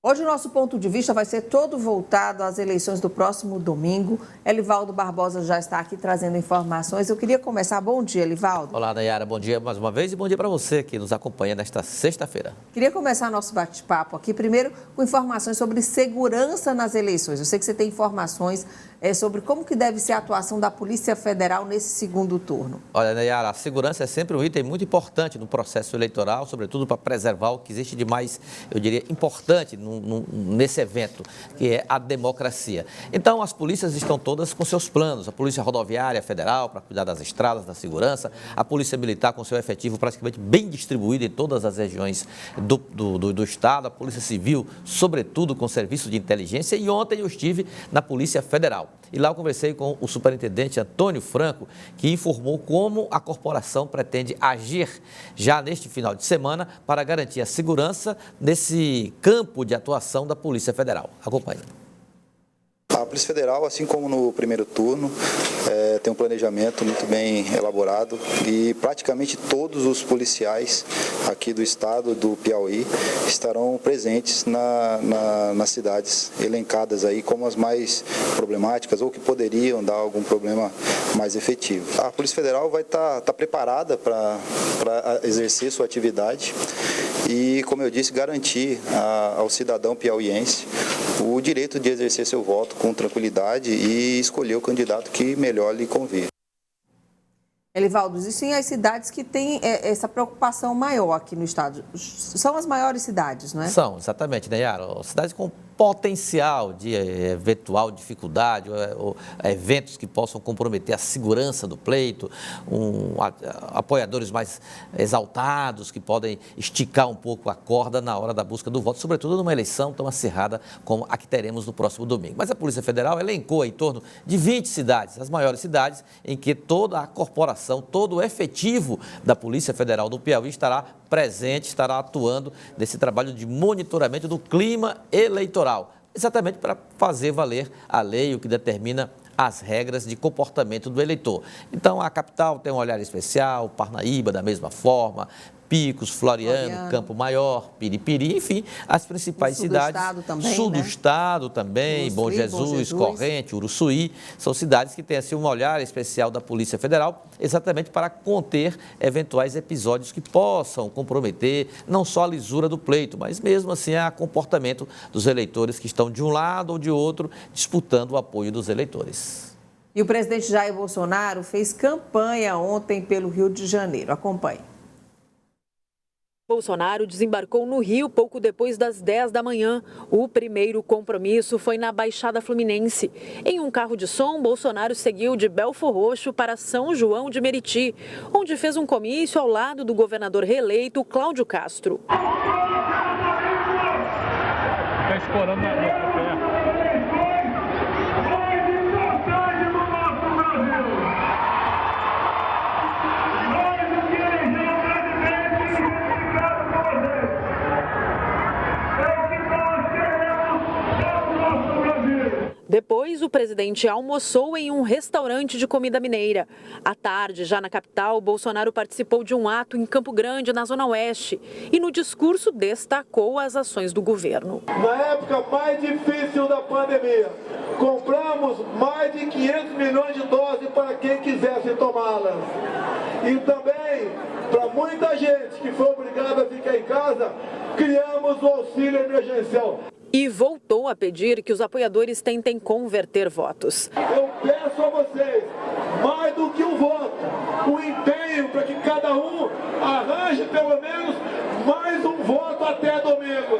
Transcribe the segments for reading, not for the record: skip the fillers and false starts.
Hoje o nosso ponto de vista vai ser todo voltado às eleições do próximo domingo. Elivaldo Barbosa já está aqui trazendo informações. Eu queria começar. Bom dia, Elivaldo. Olá, Nayara. Bom dia mais uma vez e bom dia para você que nos acompanha nesta sexta-feira. Queria começar nosso bate-papo aqui, primeiro com informações sobre segurança nas eleições. Eu sei que você tem informações sobre como que deve ser a atuação da Polícia Federal nesse segundo turno. Olha, Nayara, a segurança é sempre um item muito importante no processo eleitoral, sobretudo para preservar o que existe de mais, eu diria, importante nesse evento, que é a democracia. Então, as polícias estão todas com seus planos. A Polícia Rodoviária Federal, para cuidar das estradas, da segurança. A Polícia Militar, com seu efetivo praticamente bem distribuído em todas as regiões do Estado. A Polícia Civil, sobretudo, com serviço de inteligência. E ontem eu estive na Polícia Federal. E lá eu conversei com o superintendente Antônio Franco, que informou como a corporação pretende agir já neste final de semana para garantir a segurança nesse campo de atuação da Polícia Federal. Acompanhe. A Polícia Federal, assim como no primeiro turno, tem um planejamento muito bem elaborado e praticamente todos os policiais aqui do estado do Piauí estarão presentes nas cidades elencadas aí como as mais problemáticas ou que poderiam dar algum problema mais efetivo. A Polícia Federal vai estar preparada para exercer sua atividade e, como eu disse, garantir ao cidadão piauiense o direito de exercer seu voto com tranquilidade e escolher o candidato que melhor lhe convir. Elivaldo, existem as cidades que têm essa preocupação maior aqui no estado. São as maiores cidades, não é? São, exatamente, Nayara. Cidades com potencial de eventual dificuldade, ou eventos que possam comprometer a segurança do pleito, apoiadores mais exaltados que podem esticar um pouco a corda na hora da busca do voto, sobretudo numa eleição tão acirrada como a que teremos no próximo domingo. Mas a Polícia Federal elencou em torno de 20 cidades, as maiores cidades, em que toda a corporação, todo o efetivo da Polícia Federal do Piauí estará presente, estará atuando nesse trabalho de monitoramento do clima eleitoral, exatamente para fazer valer a lei, o que determina as regras de comportamento do eleitor. Então, a capital tem um olhar especial, Parnaíba da mesma forma, Picos, Floriano, Campo Maior, Piripiri, enfim, as principais cidades. Sul do estado também, Bom Jesus, Corrente, Uruçuí, são cidades que têm assim, um olhar especial da Polícia Federal, exatamente para conter eventuais episódios que possam comprometer não só a lisura do pleito, mas mesmo assim o comportamento dos eleitores que estão de um lado ou de outro disputando o apoio dos eleitores. E o presidente Jair Bolsonaro fez campanha ontem pelo Rio de Janeiro. Acompanhe. Bolsonaro desembarcou no Rio pouco depois das 10 da manhã. O primeiro compromisso foi na Baixada Fluminense. Em um carro de som, Bolsonaro seguiu de Belfor Roxo para São João de Meriti, onde fez um comício ao lado do governador reeleito Cláudio Castro. Está escorando na pé. Depois, o presidente almoçou em um restaurante de comida mineira. À tarde, já na capital, Bolsonaro participou de um ato em Campo Grande, na Zona Oeste, e no discurso destacou as ações do governo. Na época mais difícil da pandemia, compramos mais de 500 milhões de doses para quem quisesse tomá-las. E também, para muita gente que foi obrigada a ficar em casa, criamos o auxílio emergencial. E voltou a pedir que os apoiadores tentem converter votos. Eu peço a vocês, mais do que um voto, um empenho para que cada um arranje pelo menos mais um voto até domingo.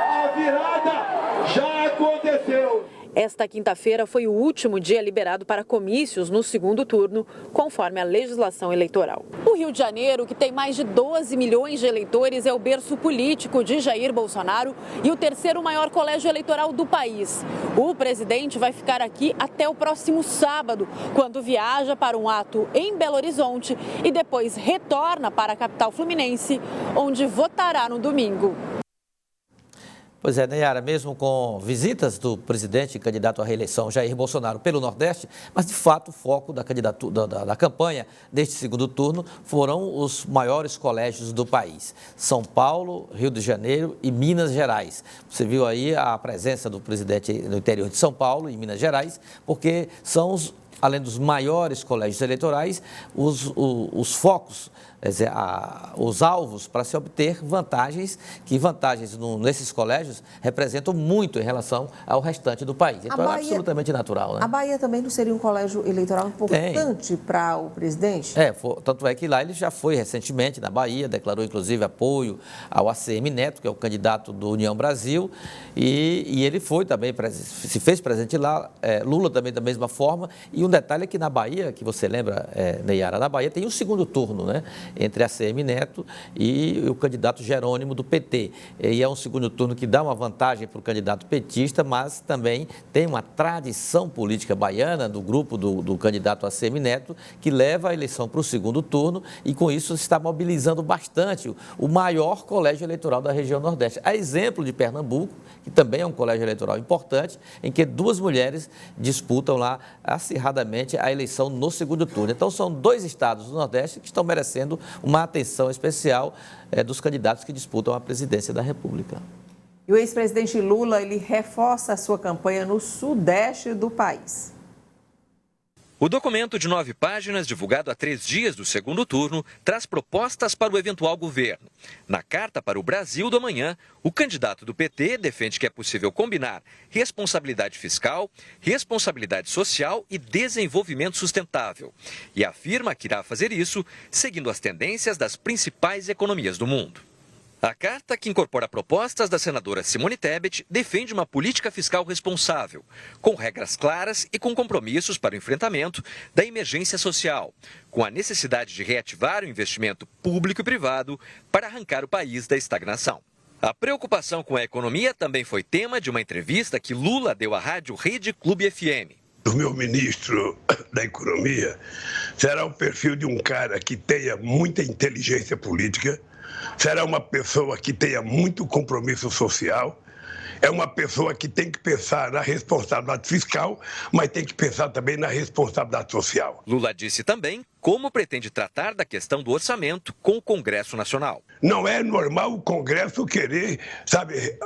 A virada já aconteceu. Esta quinta-feira foi o último dia liberado para comícios no segundo turno, conforme a legislação eleitoral. O Rio de Janeiro, que tem mais de 12 milhões de eleitores, é o berço político de Jair Bolsonaro e o terceiro maior colégio eleitoral do país. O presidente vai ficar aqui até o próximo sábado, quando viaja para um ato em Belo Horizonte e depois retorna para a capital fluminense, onde votará no domingo. Pois é, Nayara, mesmo com visitas do presidente e candidato à reeleição Jair Bolsonaro pelo Nordeste, mas de fato o foco da da campanha deste segundo turno foram os maiores colégios do país: São Paulo, Rio de Janeiro e Minas Gerais. Você viu aí a presença do presidente no interior de São Paulo e Minas Gerais, porque são além dos maiores colégios eleitorais, os focos, quer dizer, os alvos para se obter vantagens, que vantagens nesses colégios representam muito em relação ao restante do país. Então é absolutamente natural, né? A Bahia também não seria um colégio eleitoral importante para o presidente? Tanto é que lá ele já foi recentemente na Bahia, declarou inclusive apoio ao ACM Neto, que é o candidato do União Brasil, e ele foi também, se fez presente lá, Lula também da mesma forma. E um detalhe é que na Bahia, que você lembra, Nayara, na Bahia tem um segundo turno, né, entre a ACM Neto e o candidato Jerônimo do PT. E é um segundo turno que dá uma vantagem para o candidato petista, mas também tem uma tradição política baiana do grupo do candidato ACM Neto, que leva a eleição para o segundo turno e com isso está mobilizando bastante o maior colégio eleitoral da região Nordeste. A exemplo de Pernambuco, que também é um colégio eleitoral importante, em que duas mulheres disputam lá acirradamente a eleição no segundo turno. Então, são dois estados do Nordeste que estão merecendo uma atenção especial dos candidatos que disputam a presidência da República. E o ex-presidente Lula, ele reforça a sua campanha no sudeste do país. O documento de 9 páginas, divulgado há 3 dias do segundo turno, traz propostas para o eventual governo. Na carta para o Brasil do amanhã, o candidato do PT defende que é possível combinar responsabilidade fiscal, responsabilidade social e desenvolvimento sustentável. E afirma que irá fazer isso seguindo as tendências das principais economias do mundo. A carta, que incorpora propostas da senadora Simone Tebet, defende uma política fiscal responsável, com regras claras e com compromissos para o enfrentamento da emergência social, com a necessidade de reativar o investimento público e privado para arrancar o país da estagnação. A preocupação com a economia também foi tema de uma entrevista que Lula deu à rádio Rede Clube FM. O meu ministro da Economia será o perfil de um cara que tenha muita inteligência política, será uma pessoa que tenha muito compromisso social, é uma pessoa que tem que pensar na responsabilidade fiscal, mas tem que pensar também na responsabilidade social. Lula disse também como pretende tratar da questão do orçamento com o Congresso Nacional. Não é normal o Congresso querer,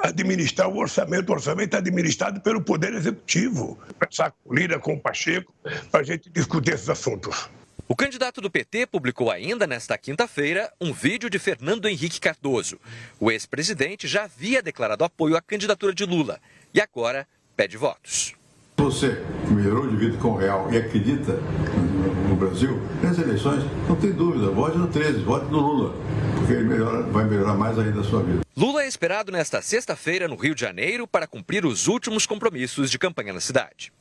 administrar o orçamento. O orçamento é administrado pelo Poder Executivo. Pensar com Lira, com o Pacheco, para a gente discutir esses assuntos. O candidato do PT publicou ainda nesta quinta-feira um vídeo de Fernando Henrique Cardoso. O ex-presidente já havia declarado apoio à candidatura de Lula e agora pede votos. Você que melhorou de vida com o real e acredita no Brasil, nas eleições, não tem dúvida, vote no 13, vote no Lula, porque ele vai melhorar mais ainda a sua vida. Lula é esperado nesta sexta-feira no Rio de Janeiro para cumprir os últimos compromissos de campanha na cidade.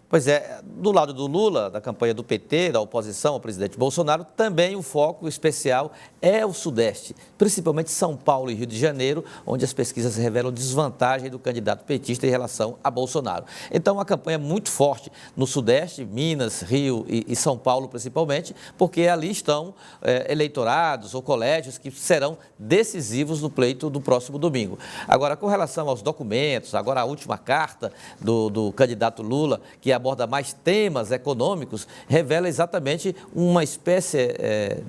Pois é, do lado do Lula, da campanha do PT, da oposição ao presidente Bolsonaro, também o foco especial é o Sudeste, principalmente São Paulo e Rio de Janeiro, onde as pesquisas revelam desvantagem do candidato petista em relação a Bolsonaro. Então, a campanha é muito forte no Sudeste, Minas, Rio e São Paulo principalmente, porque ali estão eleitorados ou colégios que serão decisivos no pleito do próximo domingo. Agora, com relação aos documentos, agora a última carta do candidato Lula, que aborda mais temas econômicos, revela exatamente uma espécie,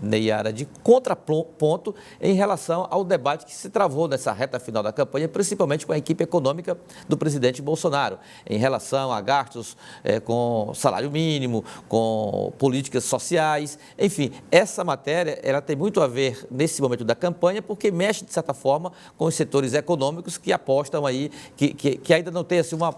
Nayara, de contraponto em relação ao debate que se travou nessa reta final da campanha, principalmente com a equipe econômica do presidente Bolsonaro, em relação a gastos com salário mínimo, com políticas sociais. Enfim, essa matéria ela tem muito a ver nesse momento da campanha, porque mexe, de certa forma, com os setores econômicos que apostam aí, que ainda não tem assim, uma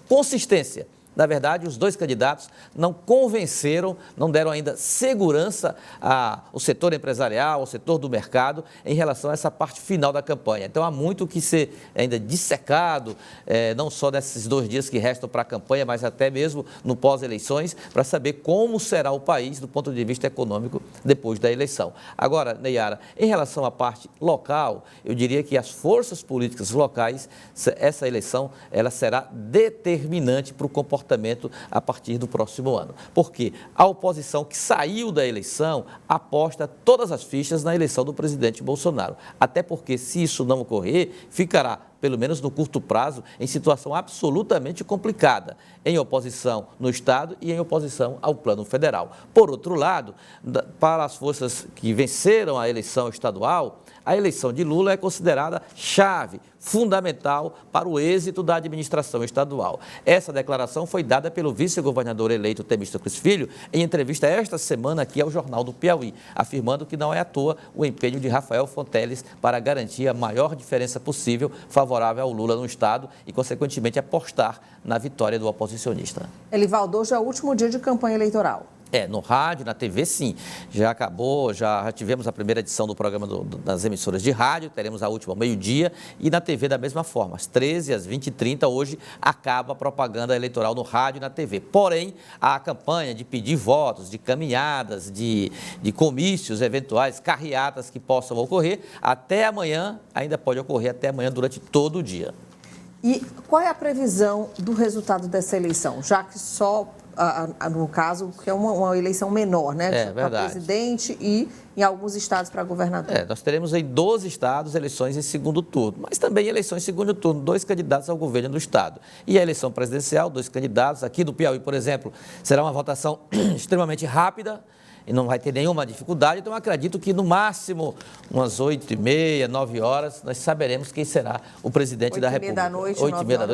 consistência. Na verdade, os dois candidatos não convenceram, não deram ainda segurança ao setor empresarial, ao setor do mercado, em relação a essa parte final da campanha. Então, há muito que ser ainda dissecado, não só nesses 2 dias que restam para a campanha, mas até mesmo no pós-eleições, para saber como será o país do ponto de vista econômico depois da eleição. Agora, Neyara, em relação à parte local, eu diria que as forças políticas locais, essa eleição, ela será determinante para o comportamento a partir do próximo ano. Porque a oposição que saiu da eleição aposta todas as fichas na eleição do presidente Bolsonaro. Até porque, se isso não ocorrer, ficará, pelo menos no curto prazo, em situação absolutamente complicada, em oposição no Estado e em oposição ao plano federal. Por outro lado, para as forças que venceram a eleição estadual, a eleição de Lula é considerada chave, fundamental para o êxito da administração estadual. Essa declaração foi dada pelo vice-governador eleito Temístocles Filho em entrevista esta semana aqui ao Jornal do Piauí, afirmando que não é à toa o empenho de Rafael Fonteles para garantir a maior diferença possível favorável ao Lula no Estado e, consequentemente, apostar na vitória do oposicionista. Elivaldo, hoje é o último dia de campanha eleitoral. No rádio, na TV, sim. Já acabou, já tivemos a primeira edição do programa das emissoras de rádio, teremos a última ao meio-dia e na TV da mesma forma, às 13h, às 20h30, hoje acaba a propaganda eleitoral no rádio e na TV. Porém, a campanha de pedir votos, de caminhadas, de comícios eventuais, carreatas que possam ocorrer, até amanhã, ainda pode ocorrer até amanhã durante todo o dia. E qual é a previsão do resultado dessa eleição? Já que só, no caso, que é uma eleição menor, né? Para presidente e em alguns estados para governador. Nós teremos em 12 estados eleições em segundo turno, mas também eleições em segundo turno, 2 candidatos ao governo do estado. E a eleição presidencial, 2 candidatos. Aqui do Piauí, por exemplo, será uma votação extremamente rápida, e não vai ter nenhuma dificuldade, então eu acredito que no máximo umas 8h30, 9h, nós saberemos quem será o presidente da República. 8h30 da noite, a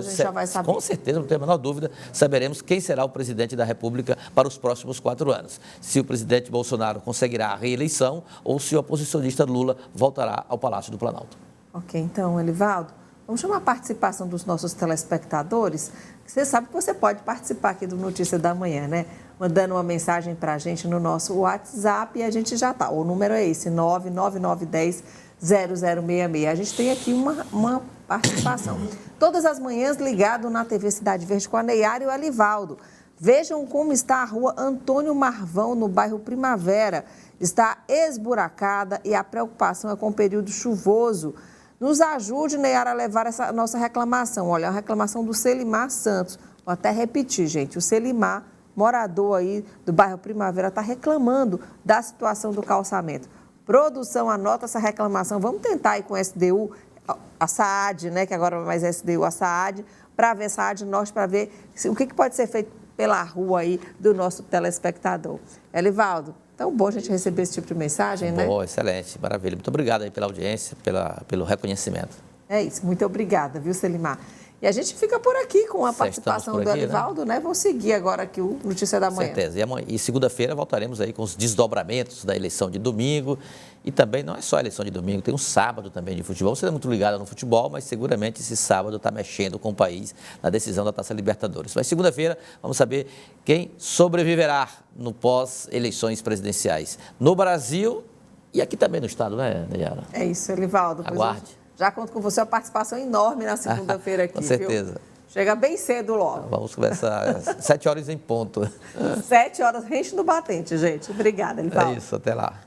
gente já vai saber. Com certeza, não tenho a menor dúvida, saberemos quem será o presidente da República para os próximos 4 anos. Se o presidente Bolsonaro conseguirá a reeleição ou se o oposicionista Lula voltará ao Palácio do Planalto. Ok, então, Elivaldo, vamos chamar a participação dos nossos telespectadores. Você sabe que você pode participar aqui do Notícia da Manhã, né? Mandando uma mensagem para a gente no nosso WhatsApp e a gente já está. O número é esse, 99910-0066. A gente tem aqui uma participação. Todas as manhãs ligado na TV Cidade Verde com a Neyara e o Elivaldo. Vejam como está a rua Antônio Marvão, no bairro Primavera. Está esburacada e a preocupação é com o período chuvoso. Nos ajude, Neyara, a levar essa nossa reclamação. Olha, a reclamação do Selimar Santos. Vou até repetir, gente. O Selimar, morador aí do bairro Primavera, está reclamando da situação do calçamento. Produção, anota essa reclamação. Vamos tentar aí com a SDU, a SAAD, né, que agora é mais SDU, a SAAD, para ver SAAD Norte, para ver o que pode ser feito pela rua aí do nosso telespectador. Elivaldo, tão bom a gente receber esse tipo de mensagem, né? Boa, excelente, maravilha. Muito obrigado aí pela audiência, pelo reconhecimento. É isso, muito obrigada, viu, Selimar? E a gente fica por aqui com a participação do Elivaldo, né? Vamos seguir agora aqui o Notícia da Manhã. Com certeza. E segunda-feira voltaremos aí com os desdobramentos da eleição de domingo. E também não é só a eleição de domingo, tem um sábado também de futebol. Você é muito ligado no futebol, mas seguramente esse sábado está mexendo com o país na decisão da Taça Libertadores. Mas segunda-feira vamos saber quem sobreviverá no pós-eleições presidenciais no Brasil e aqui também no estado, né, Neyara? É isso, Elivaldo. Aguarde. Já conto com você, uma participação enorme na segunda-feira aqui, com certeza. Viu? Chega bem cedo logo. Vamos começar às 7h em ponto. 7h, rente no batente, gente. Obrigada, Elivaldo. É isso, até lá.